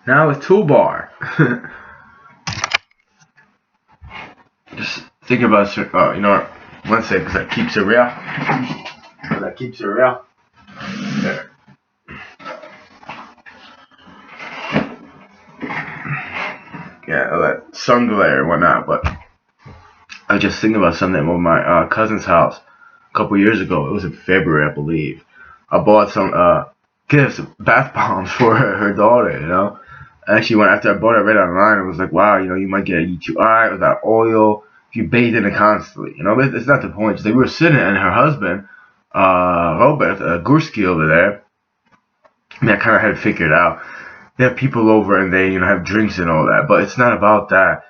Now it's 2 bar. Just think about, you know what? One second, because that keeps it real. That keeps it real. There. Yeah, that sun glare and whatnot, but I was just thinking about something at my cousin's house a couple years ago. It was in February, I believe. I bought some gifts, bath bombs for her daughter, you know. Actually, when after I bought it, I read it online. It was like, wow, you know, you might get a UTI with that oil if you bathe in it constantly. You know, but it's not the point. It's like we were sitting, and her husband, Robert Gurski over there. I mean, I kind of had it figured out. They have people over and they, you know, have drinks and all that. But it's not about that.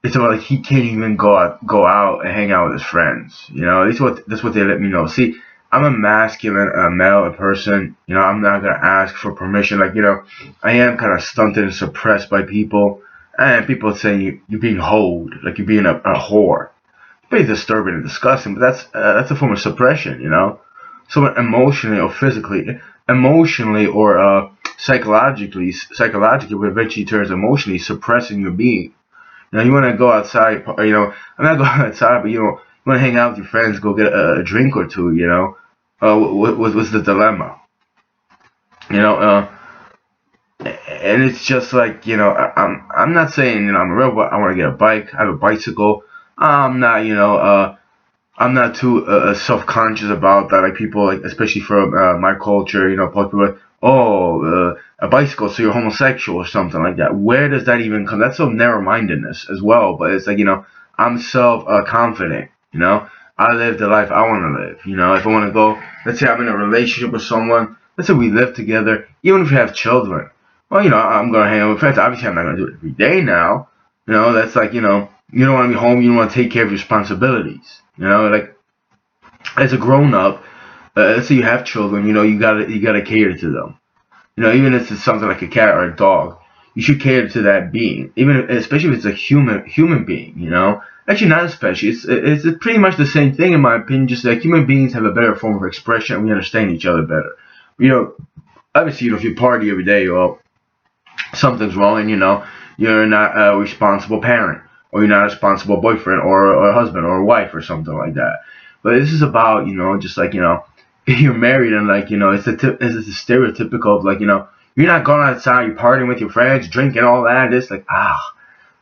It's about like he can't even go out and hang out with his friends. You know, that's what they let me know. See, I'm a masculine, male person. You know, I'm not gonna ask for permission. Like, you know, I am kind of stunted and suppressed by people, and people saying you're being hoed, like you're being a whore. It's pretty disturbing and disgusting, but that's a form of suppression. You know, someone emotionally or physically, emotionally or psychologically, but eventually turns emotionally suppressing your being. You know, you want to go outside, you know, I'm not going outside, but, you know, you want to hang out with your friends, go get a drink or two, you know. What's the dilemma? You know, and it's just like, you know, I'm not saying, you know, I'm a rebel, I want to get a bike, I have a bicycle. I'm not, you know, I'm not too self-conscious about that. Like people, like especially from my culture, you know, people are like, oh, a bicycle, so you're homosexual or something like that. Where does that even come? That's so narrow-mindedness as well. But it's like, you know, I'm self-confident. You know, I live the life I want to live. You know, if I want to go, let's say I'm in a relationship with someone. Let's say we live together, even if we have children. Well, you know, I'm gonna hang out with friends. Obviously, I'm not gonna do it every day now. You know, that's like, you know, you don't want to be home. You don't want to take care of your responsibilities. You know, like as a grown up, let's say you have children. You know, you gotta cater to them. You know, even if it's something like a cat or a dog, you should cater to that being. Especially if it's a human being. You know, actually not especially. It's pretty much the same thing in my opinion. Just that human beings have a better form of expression, and we understand each other better. You know, obviously, you know, if you party every day, well, something's wrong, and you know, you're not a responsible parent, or you're not a responsible boyfriend, or a husband, or a wife, or something like that. But this is about, you know, just like, you know, if you're married and like, you know, it's the stereotypical of like, you know, you're not going outside, you're partying with your friends, drinking all that. It's like,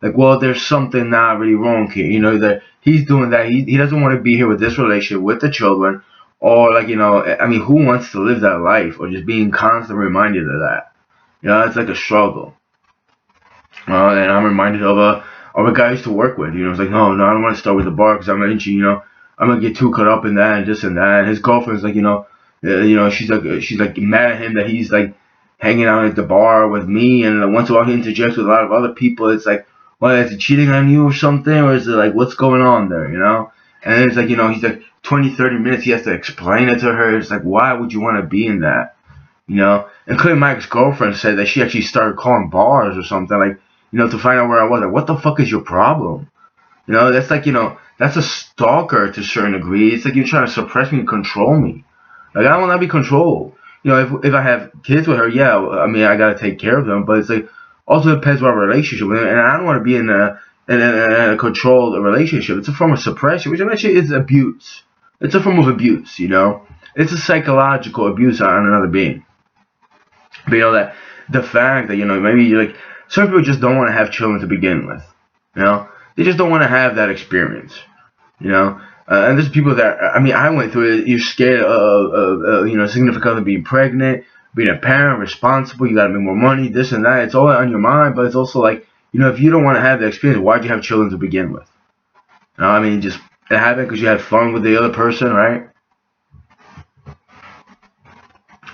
like, well, there's something not really wrong here. You know, that he's doing that. He doesn't want to be here with this relationship with the children, or like, you know, I mean, who wants to live that life, or just being constantly reminded of that? You know, it's like a struggle. And I'm reminded of a guy I used to work with. You know, it's like, no, I don't want to start with the bar because I'm itchy. You know, I'm gonna get too caught up in that and this and that. And his girlfriend's like, you know, she's like mad at him that he's like hanging out at the bar with me, and once in a while he interjects with a lot of other people. It's like, well, is he cheating on you or something, or is it like what's going on there? You know? And it's like, you know, he's like 20, 30 minutes. He has to explain it to her. It's like, why would you want to be in that? You know, including Mike's girlfriend said that she actually started calling bars or something, like, you know, to find out where I was. Like, what the fuck is your problem? You know, that's like, you know, that's a stalker to a certain degree. It's like you're trying to suppress me and control me. Like, I don't want to be controlled. You know, if I have kids with her, yeah, I mean, I gotta take care of them. But it's like also depends on our relationship with them, and I don't want to be in a controlled relationship. It's a form of suppression, which eventually is abuse. It's a form of abuse. You know, it's a psychological abuse on another being. But you know that the fact that, you know, maybe you're like, some people just don't want to have children to begin with. You know, they just don't want to have that experience. You know, and there's people that, I mean, I went through it. You're scared of you know, significant other being pregnant, being a parent, responsible. You got to make more money, this and that. It's all on your mind, but it's also like, you know, if you don't want to have the experience, why'd you have children to begin with? You know, I mean, just it happened because you had fun with the other person, right?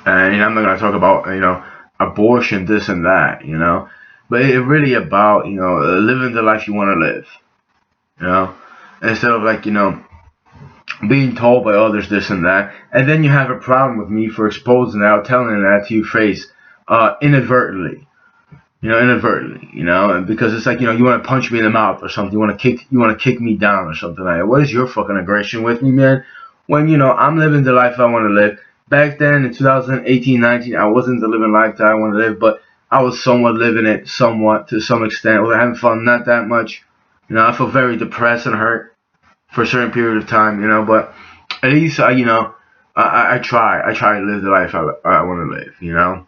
And you know, I'm not gonna talk about, you know, abortion, this and that, you know, but it really about, you know, living the life you want to live, you know, instead of like, you know, being told by others this and that, and then you have a problem with me for exposing that, telling that to your face, inadvertently, you know, and because it's like, you know, you want to punch me in the mouth or something, you want to kick me down or something like that. What is your fucking aggression with me, man? When, you know, I'm living the life I want to live. Back then in 2018, 19, I wasn't the living life that I want to live, but I was somewhat living it, somewhat to some extent. Was I having fun? Not that much. I feel very depressed and hurt for a certain period of time. But at least I try to live the life I want to live.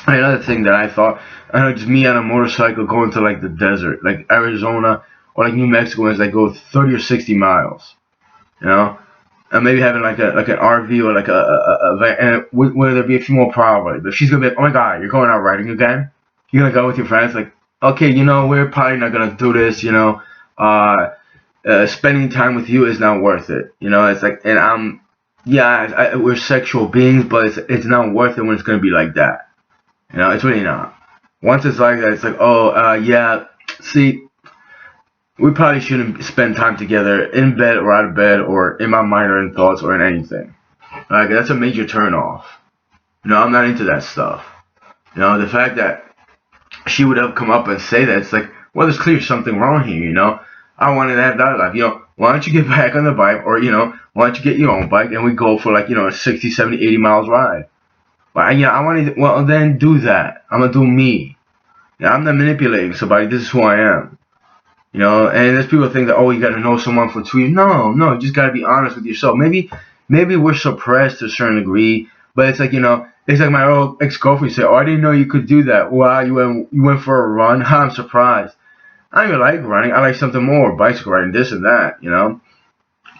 Another thing that I thought, just me on a motorcycle going to like the desert, like Arizona or like New Mexico, is like go 30 or 60 miles. You know, and maybe having like an RV or like a van, and where there be a few more problems. But she's gonna be like, oh my god, you're going out riding again? You're gonna go with your friends? Like, okay, we're probably not gonna do this. Spending time with you is not worth it. It's like, and yeah, we're sexual beings, but it's not worth it when it's gonna be like that. It's really not. Once it's like that, it's like, oh, yeah. See, we probably shouldn't spend time together in bed or out of bed or in my mind or in thoughts or in anything. Like, that's a major turn off. I'm not into that stuff. The fact that she would have come up and say that, it's like, well, there's clearly something wrong here. I wanted to have that life. Why don't you get back on the bike, or why don't you get your own bike and we go for like a 60, 70, 80 miles ride. But I wanted. Well, then do that. I'm gonna do me. I'm not manipulating somebody. This is who I am. And there's people think that, oh, you gotta know someone for 2 years. No, you just gotta be honest with yourself. Maybe we're suppressed to a certain degree, but it's like it's like my old ex-girlfriend said, oh, I didn't know you could do that. Wow, you went for a run. I'm surprised. I don't even like running. I like something more, bicycle riding, this and that. And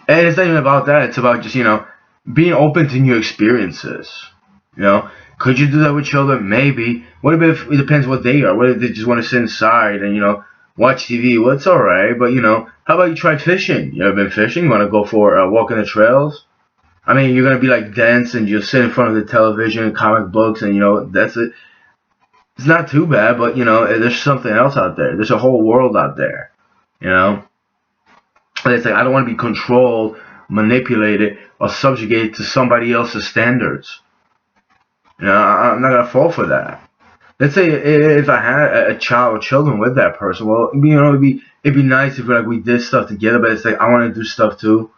it's not even about that. It's about just being open to new experiences. Could you do that with children? Maybe. What if it depends what they are? What if they just want to sit inside and watch TV? Well, it's all right, but how about you try fishing? You ever been fishing? You want to go for a walk in the trails? I mean, you're gonna be like dense and you'll sit in front of the television and comic books, and that's it. It's not too bad, but there's something else out there. There's a whole world out there. You know, and it's like I don't want to be controlled, manipulated, or subjugated to somebody else's standards. I'm not gonna fall for that. Let's say if I had a child or children with that person, well, it'd be nice if we did stuff together. But it's like I want to do stuff too.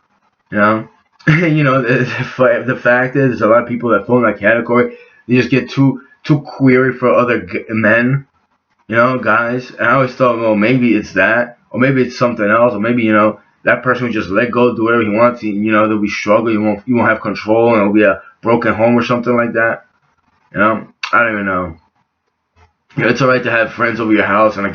You know, the fact is, there's a lot of people that fall in that category. They just get too query for other men. Guys. And I always thought, well, maybe it's that, or maybe it's something else, or maybe that person would just let go, do whatever he wants. There'll be struggle. You won't have control, and it'll be a broken home or something like that. I don't even know. It's alright to have friends over your house, and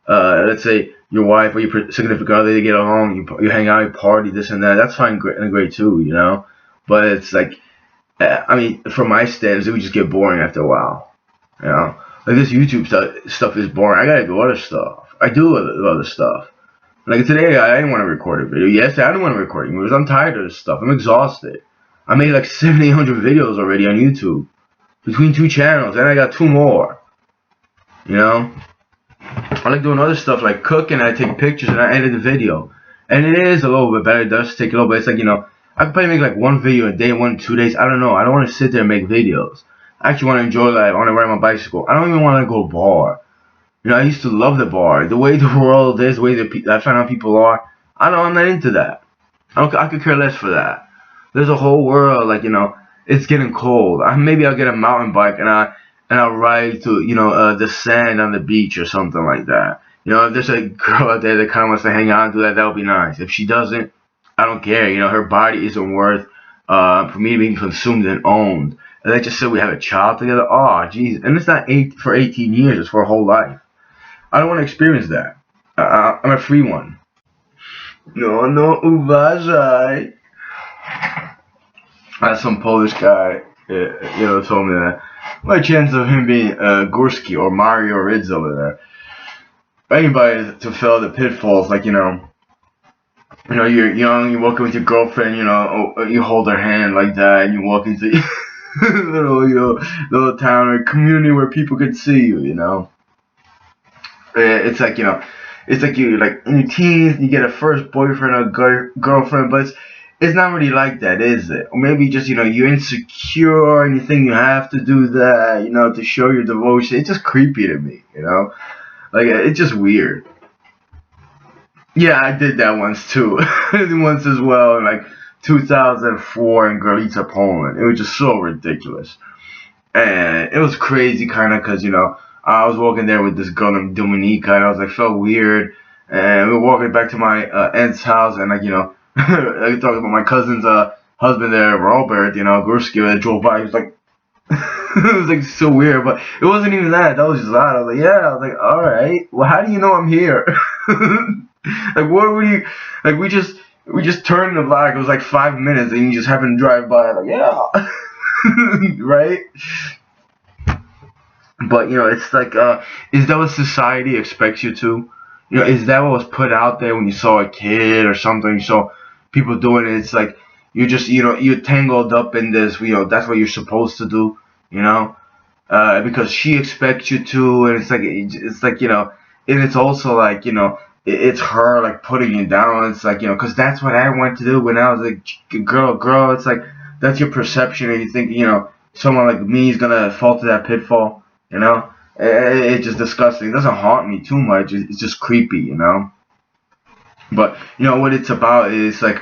let's say your wife or your significant other, they get along, you hang out, you party, this and that. That's fine and great too, But it's like, I mean, from my standards, it would just get boring after a while, Like this YouTube stuff is boring. I gotta do other stuff. I do other stuff. Like today, I didn't want to record a video. Yesterday, I didn't want to record it because I'm tired of this stuff. I'm exhausted. I made like 700-800 videos already on YouTube between 2 channels, and I got 2 more. I like doing other stuff like cooking. I take pictures and I edit the video, and it is a little bit better. It does take a little bit. It's like I could probably make like 1 video a day, 2 days. I don't know. I don't want to sit there and make videos. I actually want to enjoy life. I want to ride my bicycle. I don't even want to go to a bar. I used to love the bar. The way the world is, the way that I find out people are. I'm not into that. I could care less for that. There's a whole world, like it's getting cold. Maybe I'll get a mountain bike and I'll ride to the sand on the beach or something like that. If there's a girl out there that kind of wants to hang out and do that, that would be nice. If she doesn't, I don't care. Her body isn't worth for me to be consumed and owned. And they just said we have a child together. Oh, jeez. And it's not for 18 years. It's for a whole life. I don't want to experience that. I'm a free one. No, uważaj. Some Polish guy, told me that. My chance of him being Górski or Mario Ridz over there. Anybody to fill the pitfalls, like you're young, you walk in with your girlfriend, you hold her hand like that, and you walk into little town or community where people can see you. It's like it's like you like in your teens, you get a first boyfriend or girlfriend, but it's not really like that, is it? Or maybe just, you're insecure and you think you have to do that, to show your devotion. It's just creepy to me, Like, it's just weird. Yeah, I did that once, too. Once as well, in, like, 2004 in Gorica, Poland. It was just so ridiculous. and it was crazy, kind of, cause I was walking there with this girl named Dominica, and I was like, felt weird, and we were walking back to my aunt's house, and like I talked about my cousin's husband there, Robert, Gursky, that drove by. He was like, it was like so weird, but it wasn't even that. That was just loud. I was like, yeah. I was like, all right. Well, how do you know I'm here? Like, what were you? Like, we just turned the block. It was like 5 minutes, and you just happened to drive by. Like, yeah, right. But it's like, is that what society expects you to? Is that what was put out there when you saw a kid or something? You saw people doing it. It's like you just, you're tangled up in this. That's what you're supposed to do. You know, because she expects you to, and it's like and it's also like it's her like putting you down. It's like because that's what I wanted to do when I was a girl. It's like that's your perception, and you think someone like me is gonna fall to that pitfall. It's just disgusting. It doesn't haunt me too much. It's just creepy. But what it's about is like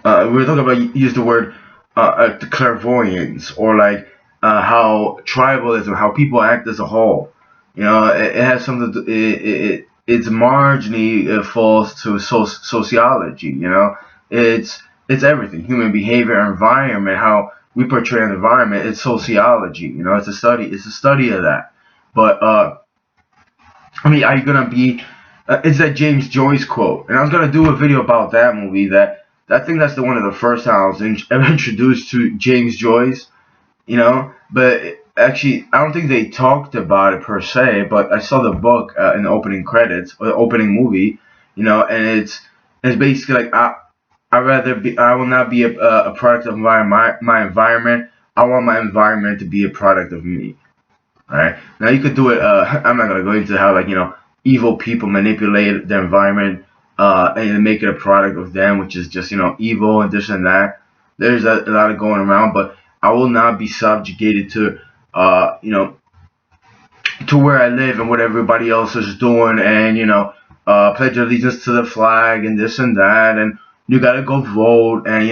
we're talking about use the word the clairvoyance or like how tribalism, how people act as a whole. It has something. It's marginally falls to sociology. It's everything: human behavior, environment, how we portray an environment. It's sociology. It's a study. It's a study of that. But I mean, are you gonna be? It's that James Joyce quote, and I was gonna do a video about that movie. That I think that's the one of the first time I was ever introduced to James Joyce. But actually, I don't think they talked about it per se. But I saw the book in the opening credits or the opening movie. And it's basically like I will not be a product of my environment. I want my environment to be a product of me. Right now, you could do it. I'm not gonna go into how like evil people manipulate the environment and make it a product of them, which is just evil and this and that. There's a lot of going around, but I will not be subjugated to uh you know to where I live and what everybody else is doing, and pledge allegiance to the flag and this and that, and you gotta go vote, and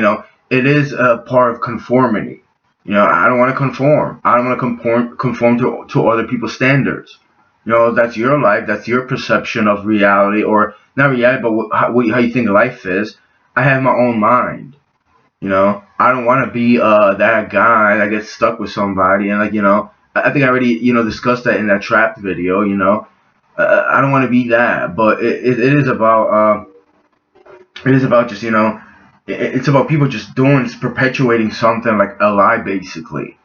it is a part of conformity. I don't want to conform. I don't want to conform to other people's standards. That's your life. That's your perception of reality, or not reality, but how you think life is. I have my own mind. I don't want to be that guy that gets stuck with somebody, and like I think I already discussed that in that trapped video. I don't want to be that, but it is about just it's about people just doing perpetuating something like a lie, basically.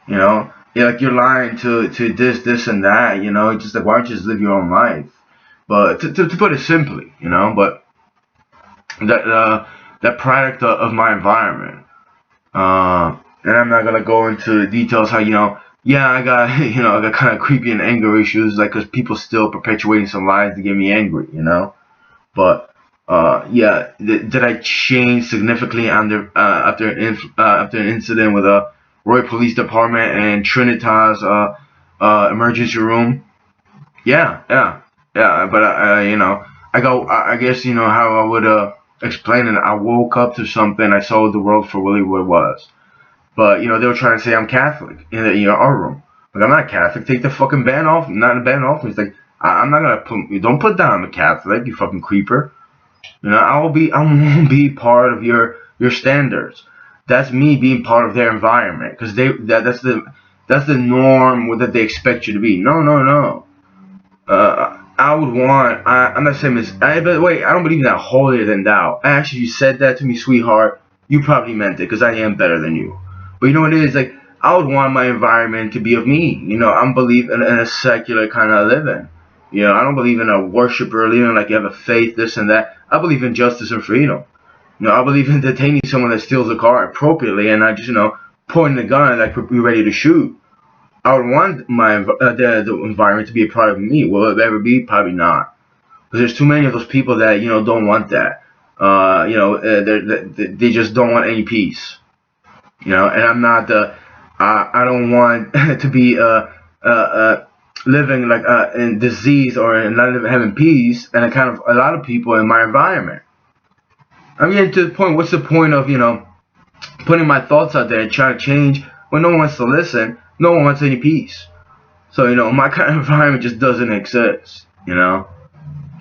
Yeah, like you're lying to this and that. Just like, why don't you just live your own life? But to put it simply, but that product of my environment. And I'm not gonna go into details how yeah, I got I got kind of creepy and anger issues, like, because people still perpetuating some lies to get me angry. But yeah, did I change significantly after an incident with a Roy Police Department and Trinitas emergency room? Yeah, yeah, yeah. But I guess how I would explain it. I woke up to something. I saw the world for really what it was. But they were trying to say I'm Catholic in the ER room. Like, I'm not Catholic. Take the fucking band off. Not a band off. It's like, I'm not gonna don't put down the Catholic, you fucking creeper. I won't be part of your standards. That's me being part of their environment, because that's the norm that they expect you to be. No, no, no. I would want. I'm not saying this. But wait, I don't believe in that holier than thou. Actually, you said that to me, sweetheart. You probably meant it, because I am better than you. But you know what it is? Like, I would want my environment to be of me. I'm believe in a secular kind of living. I don't believe in a worshiper living, like you have a faith, this and that. I believe in justice and freedom. I believe in detaining someone that steals a car appropriately, and not just pointing the gun like we're ready to shoot. I would want the environment to be a part of me. Will it ever be? Probably not. Because there's too many of those people that don't want that. They just don't want any peace. And I'm not the. I don't want to be living like in disease or not having peace, and a lot of people in my environment. I mean, to the point. What's the point of putting my thoughts out there and trying to change when no one wants to listen, no one wants any peace. So, my kind of environment just doesn't exist,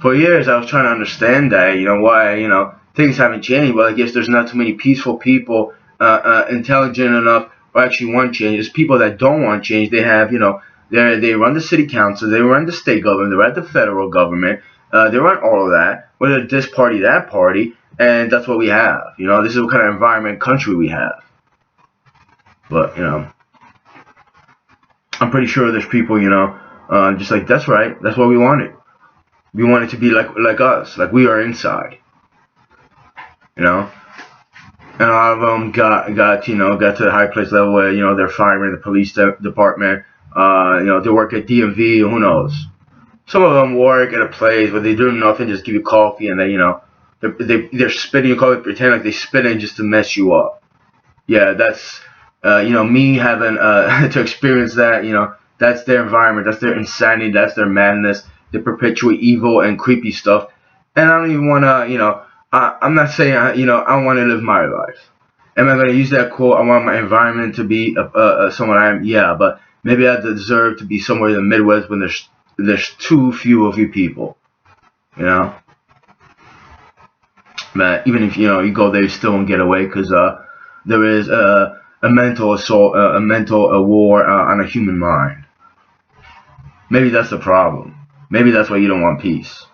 For years, I was trying to understand that, why, things haven't changed. Well, I guess there's not too many peaceful people, intelligent enough, or actually want change. There's people that don't want change. They have, they run the city council, they run the state government, they run the federal government, they run all of that, whether this party, that party, and that's what we have. This is what kind of environment, country we have. But, I'm pretty sure there's people, just like, that's right, that's what we wanted. We want it to be like us, like we are inside, And a lot of them got to the high place level where, they're firing the police department. They work at DMV, who knows. Some of them work at a place where they do nothing, just give you coffee, and they're spitting your coffee, pretend like they spit in just to mess you up. Yeah, that's, me having to experience that, that's their environment, that's their insanity, that's their madness. They perpetuate evil and creepy stuff. And I don't even want to, I'm not saying, I want to live my life. Am I going to use that quote, I want my environment to be someone I am? Yeah, but maybe I deserve to be somewhere in the Midwest when there's too few of you people, But even if, you go there, you still won't get away because there is a mental assault, a mental war on a human mind. Maybe that's the problem. Maybe that's why you don't want peace.